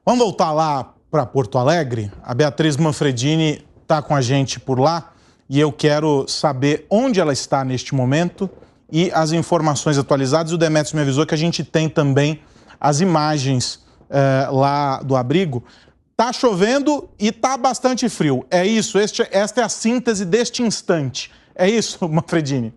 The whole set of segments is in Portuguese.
Vamos voltar lá para Porto Alegre? A Beatriz Manfredini está com a gente por lá e eu quero saber onde ela está neste momento e as informações atualizadas. O Demetrios me avisou que a gente tem também as imagens lá do abrigo. Tá chovendo e tá bastante frio. É isso, esta é a síntese deste instante. É isso, Manfredini?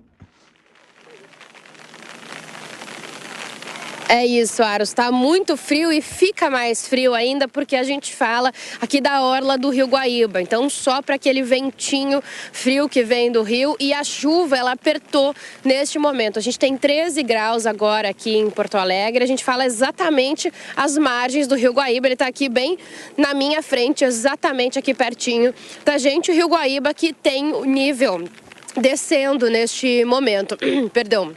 É isso, Aros. Tá muito frio e fica mais frio ainda porque a gente fala aqui da orla do Rio Guaíba. Então sopra aquele ventinho frio que vem do rio e a chuva, ela apertou neste momento. A gente tem 13 graus agora aqui em Porto Alegre. A gente fala exatamente as margens do Rio Guaíba. Ele tá aqui bem na minha frente, exatamente aqui pertinho da gente. O Rio Guaíba que tem o nível descendo neste momento. Perdão.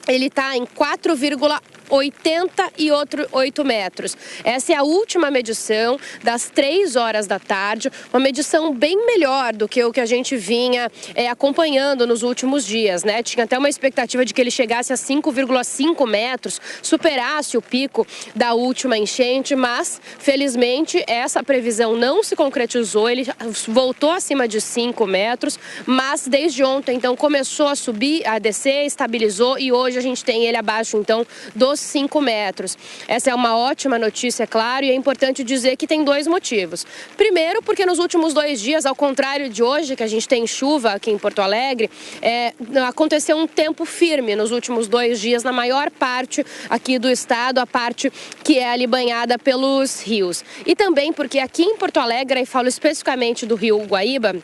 Ele está em 4,88 metros. Essa é a última medição das 3 horas da tarde, uma medição bem melhor do que o que a gente vinha acompanhando nos últimos dias, né? Tinha até uma expectativa de que ele chegasse a 5,5 metros, superasse o pico da última enchente, mas felizmente essa previsão não se concretizou, ele voltou acima de 5 metros, mas desde ontem então começou a subir, a descer, estabilizou e hoje a gente tem ele abaixo então dos 5 metros. Essa é uma ótima notícia, é claro, e é importante dizer que tem 2 motivos. Primeiro, porque nos últimos 2 dias, ao contrário de hoje, que a gente tem chuva aqui em Porto Alegre, aconteceu um tempo firme nos últimos 2 dias, na maior parte aqui do estado, a parte que é ali banhada pelos rios. E também porque aqui em Porto Alegre, e falo especificamente do Rio Guaíba,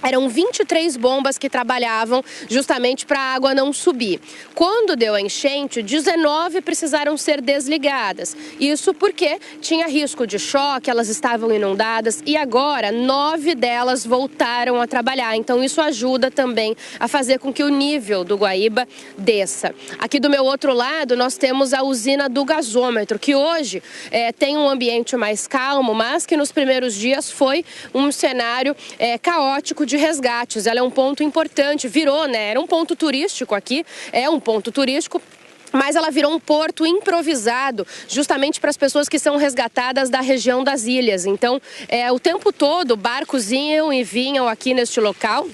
eram 23 bombas que trabalhavam justamente para a água não subir. Quando deu a enchente, 19 precisaram ser desligadas. Isso porque tinha risco de choque, elas estavam inundadas e agora 9 delas voltaram a trabalhar. Então isso ajuda também a fazer com que o nível do Guaíba desça. Aqui do meu outro lado nós temos a usina do gasômetro, que hoje tem um ambiente mais calmo, mas que nos primeiros dias foi um cenário caótico de resgates. Ela é um ponto importante, virou, né? Era um ponto turístico aqui, é um ponto turístico, mas ela virou um porto improvisado justamente para as pessoas que são resgatadas da região das ilhas. Então, o tempo todo, barcos iam e vinham aqui neste local.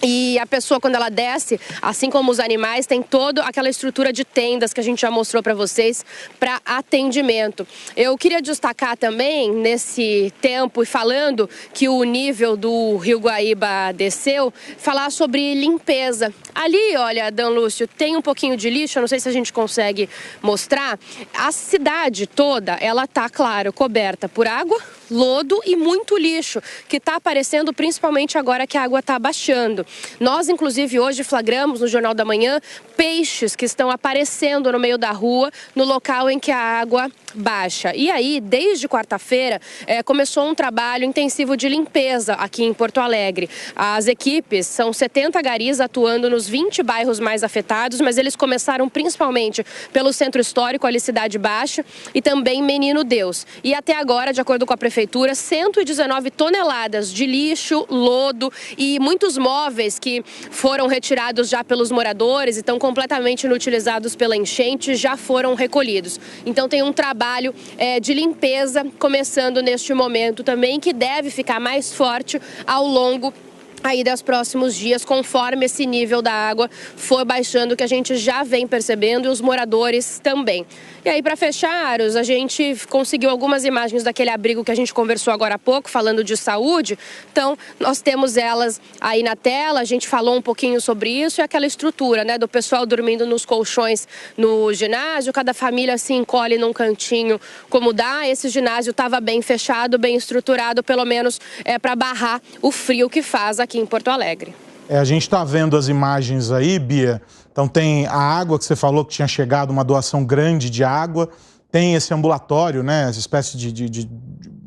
E a pessoa, quando ela desce, assim como os animais, tem toda aquela estrutura de tendas que a gente já mostrou para vocês para atendimento. Eu queria destacar também, nesse tempo, e falando que o nível do Rio Guaíba desceu, falar sobre limpeza. Ali, olha, Dan Lúcio, tem um pouquinho de lixo, eu não sei se a gente consegue mostrar. A cidade toda, ela tá, claro, coberta por água, lodo e muito lixo, que está aparecendo principalmente agora que a água está baixando. Nós, inclusive, hoje flagramos no Jornal da Manhã peixes que estão aparecendo no meio da rua, no local em que a água baixa. E aí, desde quarta-feira, começou um trabalho intensivo de limpeza aqui em Porto Alegre. As equipes, são 70 garis atuando nos 20 bairros mais afetados, mas eles começaram principalmente pelo Centro Histórico, ali Cidade Baixa, e também Menino Deus. E até agora, de acordo com a Prefeitura, 119 toneladas de lixo, lodo e muitos móveis que foram retirados já pelos moradores e estão completamente inutilizados pela enchente já foram recolhidos. Então tem um trabalho de limpeza começando neste momento também, que deve ficar mais forte ao longo aí dos próximos dias, conforme esse nível da água for baixando, que a gente já vem percebendo, e os moradores também. E aí, para fechar, Aros, a gente conseguiu algumas imagens daquele abrigo que a gente conversou agora há pouco, falando de saúde. Então, nós temos elas aí na tela, a gente falou um pouquinho sobre isso, e aquela estrutura, né, do pessoal dormindo nos colchões no ginásio, cada família se encolhe num cantinho como dá. Esse ginásio estava bem fechado, bem estruturado, pelo menos para barrar o frio que faz aqui em Porto Alegre. A gente está vendo as imagens aí, Bia. Então tem a água que você falou que tinha chegado, uma doação grande de água. Tem esse ambulatório, né, essa espécie de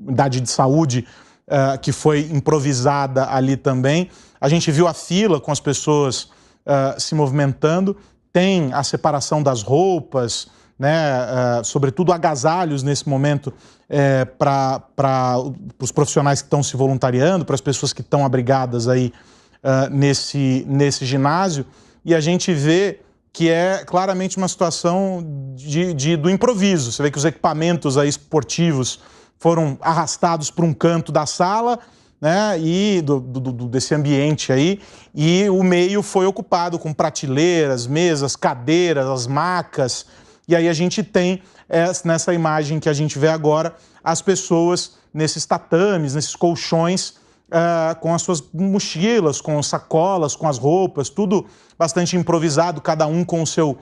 unidade de saúde que foi improvisada ali também. A gente viu a fila com as pessoas se movimentando. Tem a separação das roupas, né, sobretudo agasalhos nesse momento para os profissionais que estão se voluntariando, para as pessoas que estão abrigadas aí nesse ginásio. E a gente vê que é claramente uma situação do improviso. Você vê que os equipamentos aí esportivos foram arrastados para um canto da sala, né, e desse ambiente aí, e o meio foi ocupado com prateleiras, mesas, cadeiras, as macas, e aí a gente tem, nessa imagem que a gente vê agora, as pessoas nesses tatames, nesses colchões, com as suas mochilas, com sacolas, com as roupas, tudo bastante improvisado, cada um com o seu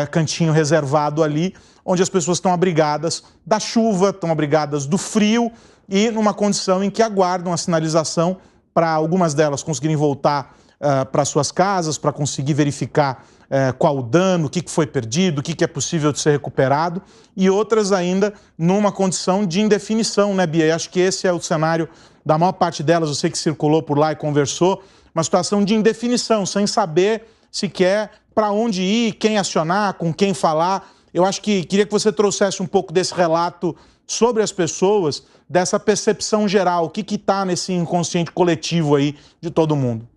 cantinho reservado ali, onde as pessoas estão abrigadas da chuva, estão abrigadas do frio, e numa condição em que aguardam a sinalização para algumas delas conseguirem voltar para suas casas, para conseguir verificar qual o dano, o que foi perdido, o que é possível de ser recuperado, e outras ainda numa condição de indefinição, né, Bia? E acho que esse é o cenário da maior parte delas, eu sei que circulou por lá e conversou, uma situação de indefinição, sem saber sequer para onde ir, quem acionar, com quem falar. Eu acho que queria que você trouxesse um pouco desse relato sobre as pessoas, dessa percepção geral, o que está nesse inconsciente coletivo aí de todo mundo.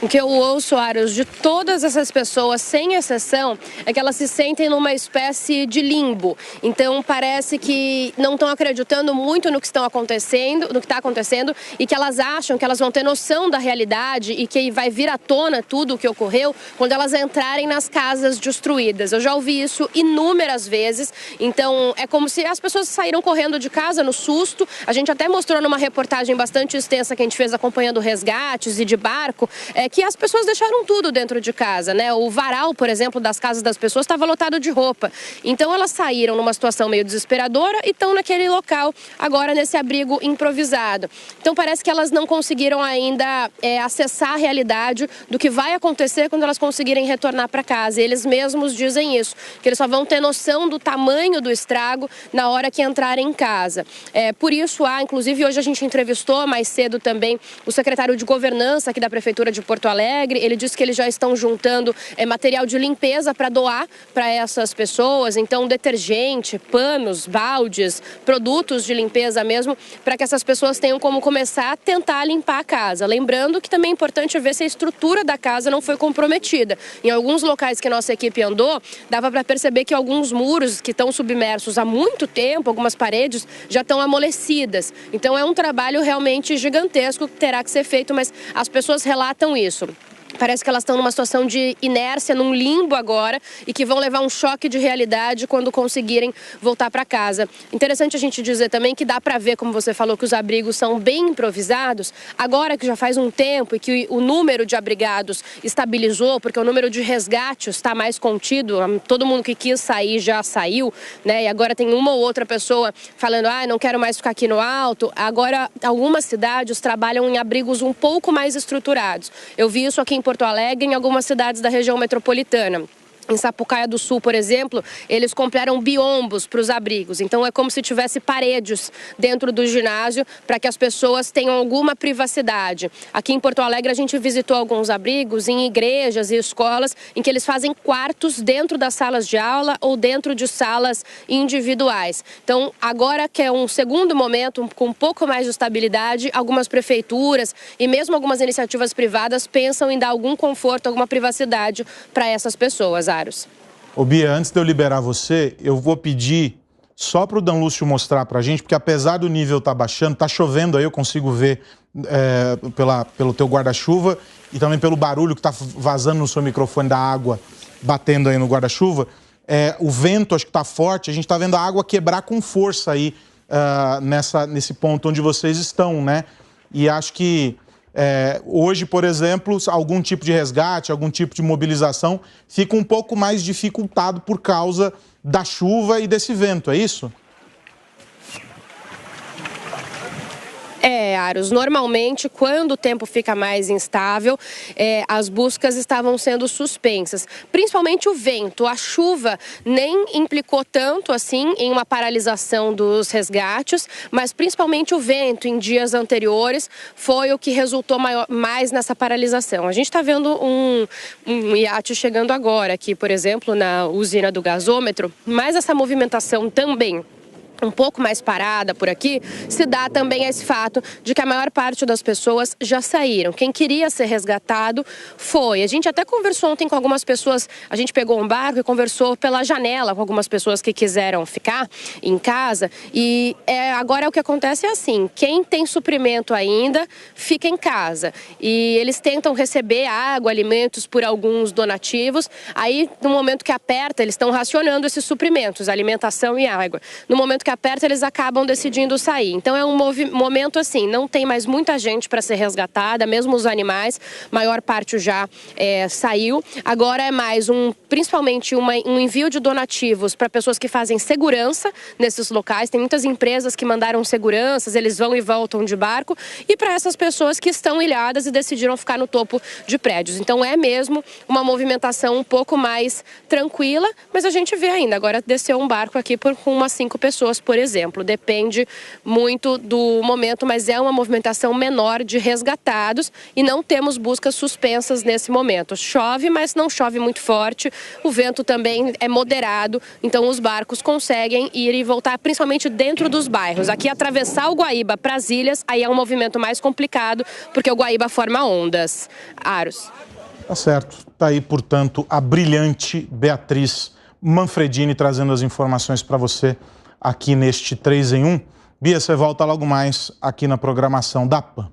O que eu ouço, Aros, de todas essas pessoas, sem exceção, é que elas se sentem numa espécie de limbo. Então, parece que não estão acreditando muito no que está acontecendo e que elas acham que elas vão ter noção da realidade e que vai vir à tona tudo o que ocorreu quando elas entrarem nas casas destruídas. Eu já ouvi isso inúmeras vezes. Então, é como se as pessoas saíram correndo de casa no susto. A gente até mostrou numa reportagem bastante extensa que a gente fez acompanhando resgates e de barco, que as pessoas deixaram tudo dentro de casa, né? O varal, por exemplo, das casas das pessoas estava lotado de roupa. Então elas saíram numa situação meio desesperadora e estão naquele local, agora nesse abrigo improvisado. Então parece que elas não conseguiram ainda acessar a realidade do que vai acontecer quando elas conseguirem retornar para casa. E eles mesmos dizem isso, que eles só vão ter noção do tamanho do estrago na hora que entrarem em casa. Por isso inclusive hoje a gente entrevistou mais cedo também o secretário de Governança aqui da Prefeitura de Porto Alegre. Ele disse que eles já estão juntando material de limpeza para doar para essas pessoas, então detergente, panos, baldes, produtos de limpeza mesmo, para que essas pessoas tenham como começar a tentar limpar a casa. Lembrando que também é importante ver se a estrutura da casa não foi comprometida. Em alguns locais que a nossa equipe andou, dava para perceber que alguns muros que estão submersos há muito tempo, algumas paredes, já estão amolecidas. Então é um trabalho realmente gigantesco que terá que ser feito, mas as pessoas relatam isso. Parece que elas estão numa situação de inércia, num limbo agora, e que vão levar um choque de realidade quando conseguirem voltar para casa. Interessante a gente dizer também que dá para ver, como você falou, que os abrigos são bem improvisados. Agora que já faz um tempo e que o número de abrigados estabilizou, porque o número de resgates está mais contido, todo mundo que quis sair já saiu, né? E agora tem uma ou outra pessoa falando, não quero mais ficar aqui no alto. Agora, algumas cidades trabalham em abrigos um pouco mais estruturados. Eu vi isso aqui em Porto Alegre, em algumas cidades da região metropolitana. Em Sapucaia do Sul, por exemplo, eles compraram biombos para os abrigos. Então é como se tivesse paredes dentro do ginásio para que as pessoas tenham alguma privacidade. Aqui em Porto Alegre a gente visitou alguns abrigos em igrejas e escolas em que eles fazem quartos dentro das salas de aula ou dentro de salas individuais. Então agora que é um segundo momento com um pouco mais de estabilidade, algumas prefeituras e mesmo algumas iniciativas privadas pensam em dar algum conforto, alguma privacidade para essas pessoas. Ô Bia, antes de eu liberar você, eu vou pedir só para o Dan Lúcio mostrar para a gente, porque apesar do nível estar baixando, está chovendo aí, eu consigo ver pelo teu guarda-chuva e também pelo barulho que está vazando no seu microfone da água batendo aí no guarda-chuva. O vento acho que está forte, a gente está vendo a água quebrar com força aí nesse ponto onde vocês estão, né? E acho que hoje, por exemplo, algum tipo de resgate, algum tipo de mobilização fica um pouco mais dificultado por causa da chuva e desse vento, é isso? Aros, normalmente quando o tempo fica mais instável, as buscas estavam sendo suspensas, principalmente o vento. A chuva nem implicou tanto assim em uma paralisação dos resgates, mas principalmente o vento em dias anteriores foi o que resultou mais nessa paralisação. A gente está vendo um iate chegando agora aqui, por exemplo, na usina do gasômetro, mas essa movimentação também um pouco mais parada por aqui, se dá também a esse fato de que a maior parte das pessoas já saíram. Quem queria ser resgatado foi. A gente até conversou ontem com algumas pessoas, a gente pegou um barco e conversou pela janela com algumas pessoas que quiseram ficar em casa e agora o que acontece é assim, quem tem suprimento ainda fica em casa e eles tentam receber água, alimentos por alguns donativos, aí no momento que aperta eles estão racionando esses suprimentos, alimentação e água. No momento que aperta, eles acabam decidindo sair. Então é um momento assim, não tem mais muita gente para ser resgatada, mesmo os animais, maior parte já saiu. Agora é mais principalmente um envio de donativos para pessoas que fazem segurança nesses locais. Tem muitas empresas que mandaram seguranças, eles vão e voltam de barco. E para essas pessoas que estão ilhadas e decidiram ficar no topo de prédios. Então é mesmo uma movimentação um pouco mais tranquila, mas a gente vê ainda. Agora desceu um barco aqui com umas 5 pessoas, por exemplo. Depende muito do momento, mas é uma movimentação menor de resgatados e não temos buscas suspensas nesse momento. Chove, mas não chove muito forte. O vento também é moderado, então os barcos conseguem ir e voltar, principalmente dentro dos bairros. Aqui, atravessar o Guaíba para as ilhas, aí é um movimento mais complicado, porque o Guaíba forma ondas. Aros. Tá certo. Tá aí, portanto, a brilhante Beatriz Manfredini trazendo as informações para você aqui neste 3 em 1. Bia, você volta logo mais aqui na programação da PAN.